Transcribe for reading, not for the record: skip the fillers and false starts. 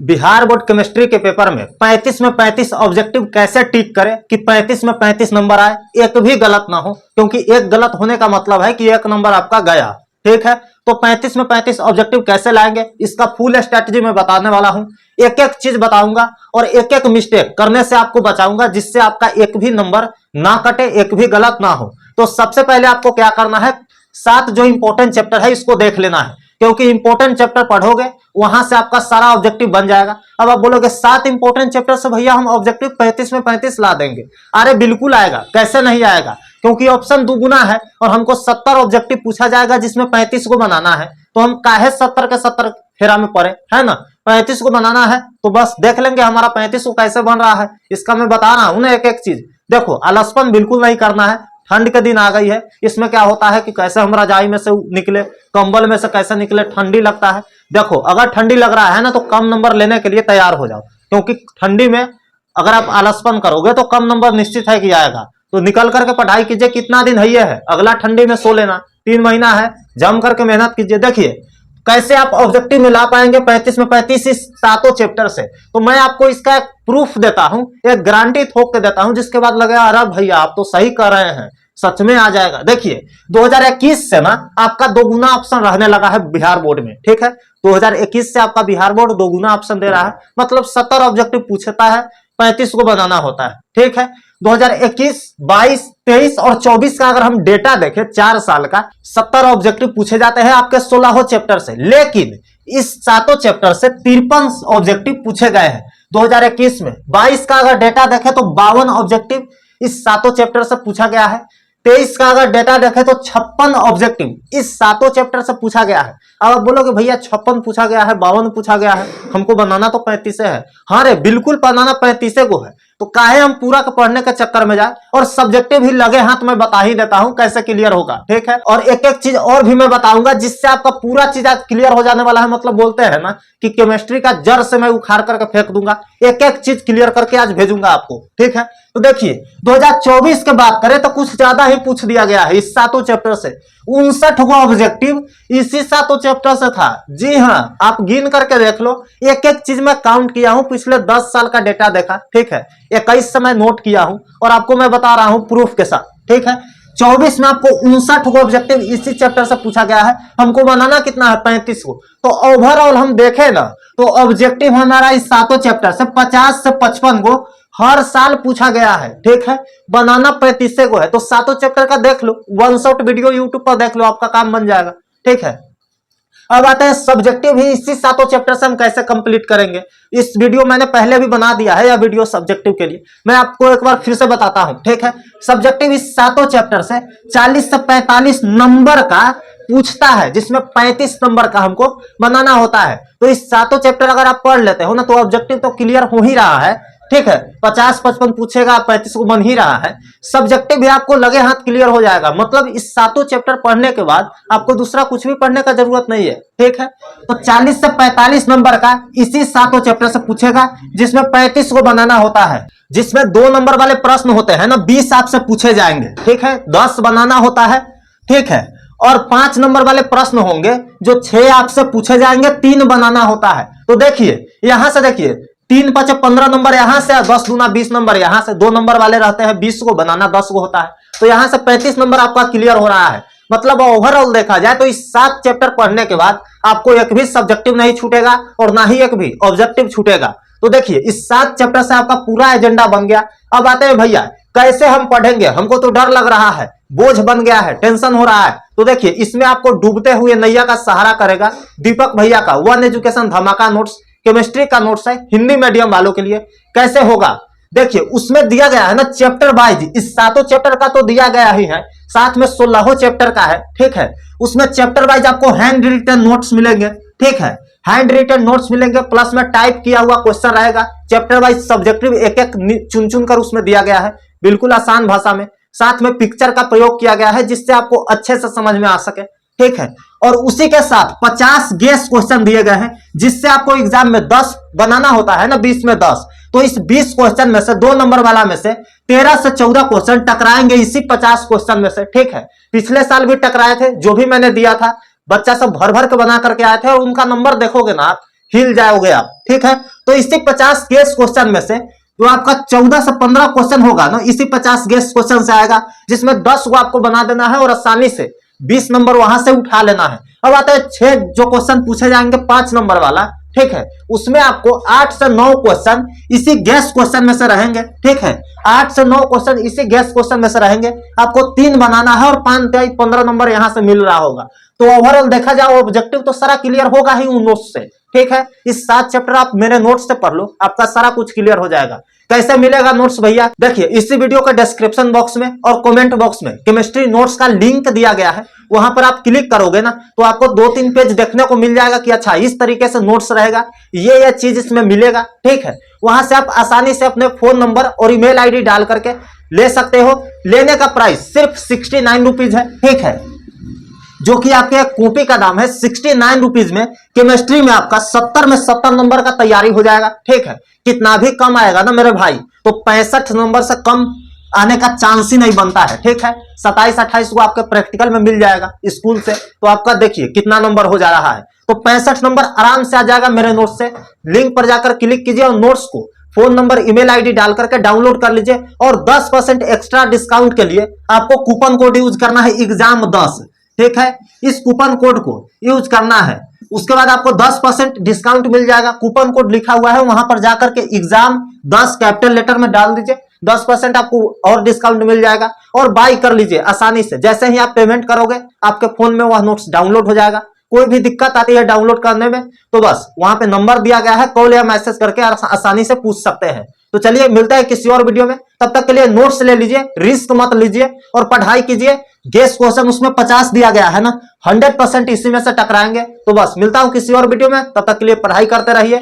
Bihar board chemistry के paper में 35 में 35 ऑब्जेक्टिव कैसे टिक करें कि 35 में 35 नंबर आए, एक भी गलत ना हो, क्योंकि एक गलत होने का मतलब है कि एक नंबर आपका गया। ठीक है, तो 35 में 35 ऑब्जेक्टिव कैसे लाएंगे इसका फुल स्ट्रेटजी मैं बताने वाला हूं। एक एक चीज बताऊंगा और एक एक मिस्टेक करने से आपको बचाऊंगा, जिससे आपका एक भी नंबर ना कटे, एक भी गलत ना हो। तो सबसे पहले आपको क्या करना है, 7 जो इंपॉर्टेंट चैप्टर है इसको देख लेना है, क्योंकि इंपॉर्टेंट चैप्टर पढ़ोगे वहां से आपका सारा ऑब्जेक्टिव बन जाएगा। अब आप बोलोगे 7 इंपॉर्टेंट चैप्टर से भैया हम ऑब्जेक्टिव 35 में 35 ला देंगे। अरे बिल्कुल आएगा, कैसे नहीं आएगा, क्योंकि ऑप्शन दुगुना है और हमको 70 ऑब्जेक्टिव पूछा जाएगा जिसमें 35 को बनाना है। तो हम काहे 70 के 70 फेरा में पड़े, है ना। 35 को बनाना है तो बस देख लेंगे हमारा 35 को कैसे बन रहा है, इसका मैं बता रहा हूं ना एक एक चीज। देखो, आलसपन बिल्कुल नहीं करना है। ठंड के दिन आ गई है, इसमें क्या होता है कि कैसे हम रजाई में से निकले, कंबल में से कैसे निकले, ठंडी लगता है। देखो, अगर ठंडी लग रहा है ना तो कम नंबर लेने के लिए तैयार हो जाओ, क्योंकि ठंडी में अगर आप आलसपन करोगे तो कम नंबर निश्चित है कि आएगा। तो निकल करके पढ़ाई कीजिए। कितना दिन है, अगला ठंडी में सो लेना, 3 महीना है, जम करके मेहनत कीजिए। देखिए कैसे आप ऑब्जेक्टिव में ला पाएंगे 35 में 35 इस 7 चैप्टर से। तो मैं आपको इसका एक प्रूफ देता हूं, एक गारंटी थोक के देता हूं, जिसके बाद लगेगा अरे भैया आप तो सही कर रहे हैं, सच में आ जाएगा। देखिए 2021 से ना आपका दोगुना ऑप्शन रहने लगा है बिहार बोर्ड में। ठीक है, 2021 से आपका बिहार बोर्ड दोगुना ऑप्शन दे रहा है, मतलब 70 ऑब्जेक्टिव पूछता है, 35 को बनाना होता है। ठीक है, 2021, 22, 23 और 24 का अगर हम डेटा देखें 4 साल का, 70 ऑब्जेक्टिव पूछे जाते हैं आपके 16 चैप्टर से, लेकिन इस 7 चैप्टर से 53 ऑब्जेक्टिव पूछे गए हैं 2021 में। 22 का अगर डेटा देखें तो 52 ऑब्जेक्टिव इस 7 चैप्टर से पूछा गया है। 23 का अगर डेटा देखें तो 56 ऑब्जेक्टिव इस 7 चैप्टर से पूछा गया है। अब आप बोलोगे भैया 56 पूछा गया है, 52 पूछा गया है, हमको बनाना तो 35 है। हाँ रे, बिल्कुल बनाना 35 को है, तो काहे हम पूरा का पढ़ने के चक्कर में जाए। और सब्जेक्टिव भी लगे हाथ में बता ही देता हूं कैसे क्लियर होगा। ठीक है, और एक एक चीज और भी मैं बताऊंगा जिससे आपका पूरा चीज आज क्लियर हो जाने वाला है। मतलब बोलते हैं ना कि केमिस्ट्री का जड़ से मैं उखाड़ करके फेंक दूंगा, एक एक चीज क्लियर करके आज भेजूंगा आपको। ठीक है, तो देखिए 2024 की बात करें तो कुछ ज्यादा ही पूछ दिया गया है इस 7 चैप्टर से। 59 ऑब्जेक्टिव इसी 7 चैप्टर से था। जी हाँ, आप गिन करके देख लो, एक एक चीज मैं काउंट किया हूं, पिछले 10 साल का डेटा देखा। ठीक है, 21 से मैं नोट किया हूं और आपको मैं बता रहा हूं प्रूफ के साथ। ठीक है, 24 में आपको 59 ऑब्जेक्टिव इसी चैप्टर से पूछा गया है, हमको बनाना कितना है 35 को। तो ओवरऑल हम देखें ना तो ऑब्जेक्टिव हमारा इस 7 चैप्टर से 50 से 55 को हर साल पूछा गया है। ठीक है, बनाना 35 को है। तो 7 चैप्टर का देख लो, वन शॉट वीडियो यूट्यूब पर देख लो, आपका काम बन जाएगा। ठीक है, अब आते हैं सब्जेक्टिव ही इसी 7 चैप्टर से हम कैसे कंप्लीट करेंगे। इस वीडियो मैंने पहले भी बना दिया है, यह वीडियो सब्जेक्टिव के लिए, मैं आपको एक बार फिर से बताता हूं। ठीक है, सब्जेक्टिव इस 7 चैप्टर से 40 से 45 नंबर का पूछता है, जिसमें 35 नंबर का हमको बनाना होता है। तो इस 7 चैप्टर अगर आप पढ़ लेते हो ना तो ऑब्जेक्टिव तो क्लियर हो ही रहा है। ठीक है, 50-55 पूछेगा, 35 को बन ही रहा है। सब्जेक्टिव भी आपको लगे हाथ क्लियर हो जाएगा, मतलब इस 7 चैप्टर पढ़ने के बाद आपको दूसरा कुछ भी पढ़ने का जरूरत नहीं है। ठीक है, तो 40 से 45 नंबर का इसी 7 चैप्टर से पूछेगा, जिसमें 35 को बनाना होता है। जिसमें 2 नंबर वाले प्रश्न होते हैं ना, 20 आपसे पूछे जाएंगे। ठीक है, 10 बनाना होता है। ठीक है, और 5 नंबर वाले प्रश्न होंगे जो 6 आपसे पूछे जाएंगे, 3 बनाना होता है। तो देखिए यहां से, देखिए 3 5 15 नंबर यहां से, 10 दूना 20 नंबर यहां से, 2 नंबर वाले रहते हैं, 20 को बनाना 10 को होता है। तो यहां से 35 नंबर आपका क्लियर हो रहा है। मतलब ओवरऑल देखा जाए तो इस 7 चैप्टर पढ़ने के बाद आपको एक भी सब्जेक्टिव नहीं छूटेगा और ना ही एक भी ऑब्जेक्टिव छूटेगा। तो देखिए इस 7 चैप्टर से आपका पूरा एजेंडा बन गया। अब आते हैं भैया कैसे हम पढ़ेंगे, हमको तो डर लग रहा है, बोझ बन गया है, टेंशन हो रहा है। तो देखिए इसमें आपको डूबते हुए नैया का सहारा करेगा दीपक भैया का वन एजुकेशन धमाका नोट्स, केमिस्ट्री का नोट्स है हिंदी मीडियम वालों के लिए। कैसे होगा देखिए, उसमें दिया गया है ना चैप्टर वाइज, इस 7 चैप्टर का तो दिया गया ही है, साथ में 16 चैप्टर का है। ठीक है, उसमें चैप्टर वाइज आपको हैंड रिटन नोट्स मिलेंगे। ठीक है, हैंड रिटन नोट्स मिलेंगे, प्लस में टाइप किया हुआ क्वेश्चन रहेगा। चैप्टर वाइज सब्जेक्टिव एक एक चुन चुन कर उसमें दिया गया है, बिल्कुल आसान भाषा में। साथ में पिक्चर का प्रयोग किया गया है, जिससे आपको अच्छे से समझ में आ सके। ठीक है, और उसी के साथ 50 गेस क्वेश्चन दिए गए हैं, जिससे आपको एग्जाम में 10 बनाना होता है ना, 20 में 10। तो इस 20 क्वेश्चन में से 2 नंबर वाला में से 13 से 14 क्वेश्चन टकराएंगे इसी 50 क्वेश्चन में से। ठीक है, पिछले साल भी टकराए थे, जो भी मैंने दिया था बच्चा सब भर भर के बना करके आए थे, और उनका नंबर देखोगे ना आप हिल जाओगे आप, ठीक है। तो इसी 50 गेस क्वेश्चन में से जो आपका 14 से 15 क्वेश्चन होगा ना, इसी 50 गेस क्वेश्चन से आएगा, जिसमें 10 को आपको बना देना है और आसानी से 20 नंबर वहां से उठा लेना है। अब आता है 6 जो क्वेश्चन पूछे जाएंगे 5 नंबर वाला, ठीक है। उसमें आपको 8 से 9 क्वेश्चन इसी गैस क्वेश्चन में से रहेंगे, ठीक है। 8 से 9 क्वेश्चन इसी गैस क्वेश्चन में से रहेंगे, आपको 3 बनाना है और 5 15 नंबर यहां से मिल रहा होगा। तो ओवरऑल देखा जाए ऑब्जेक्टिव तो सारा क्लियर होगा ही उन नोट्स से, ठीक है। इस 7 चैप्टर आप मेरे नोट्स से पढ़ लो, आपका सारा कुछ क्लियर हो जाएगा। कैसे मिलेगा नोट्स भैया? देखिए इसी वीडियो के डिस्क्रिप्शन बॉक्स में और कमेंट बॉक्स में केमिस्ट्री नोट्स का लिंक दिया गया है, वहां पर आप क्लिक करोगे ना तो आपको 2-3 पेज देखने को मिल जाएगा कि अच्छा इस तरीके से नोट्स रहेगा, ये चीज इसमें मिलेगा, ठीक है। वहां से आप आसानी से अपने फोन नंबर और ईमेल आईडी डाल करके ले सकते हो। लेने का प्राइस सिर्फ 69 रुपीज है, ठीक है, जो कि आपके कॉपी का दाम है 69 रुपीज में। केमिस्ट्री में आपका 70 में 70 नंबर का तैयारी हो जाएगा, ठीक है। कितना भी कम आएगा ना मेरे भाई, तो 65 नंबर से कम आने का चांस ही नहीं बनता है, ठीक है। 27-28 को आपके प्रैक्टिकल में मिल जाएगा स्कूल से, तो आपका देखिए कितना नंबर हो जा रहा है। तो 65 नंबर आराम से आ जाएगा मेरे नोट्स से। लिंक पर जाकर क्लिक कीजिए और नोट्स को फोन नंबर ईमेल आईडी डाल करके डाउनलोड कर लीजिए। और 10% एक्स्ट्रा डिस्काउंट के लिए आपको कूपन कोड यूज करना है एग्जाम10, ठीक है। इस कूपन कोड को यूज करना है, उसके बाद आपको 10% डिस्काउंट मिल जाएगा। कूपन कोड लिखा हुआ है, वहां पर जाकर के एग्जाम10 कैपिटल लेटर में डाल दीजिए, 10% आपको और डिस्काउंट मिल जाएगा। और बाय कर लीजिए आसानी से, जैसे ही आप पेमेंट करोगे आपके फोन में वह नोट्स डाउनलोड हो जाएगा। कोई भी दिक्कत आती है डाउनलोड करने में तो बस वहां पे नंबर दिया गया है, कॉल या मैसेज करके आसानी से पूछ सकते हैं। तो चलिए मिलते हैं किसी और वीडियो में, तब तक के लिए नोट्स ले लीजिए, रिस्क मत लीजिए और पढ़ाई कीजिए। गेस क्वेश्चन उसमें 50 दिया गया है ना, 100% इसी में से टकराएंगे। तो बस मिलता हूं किसी और वीडियो में, तब तक के लिए पढ़ाई करते रहिए।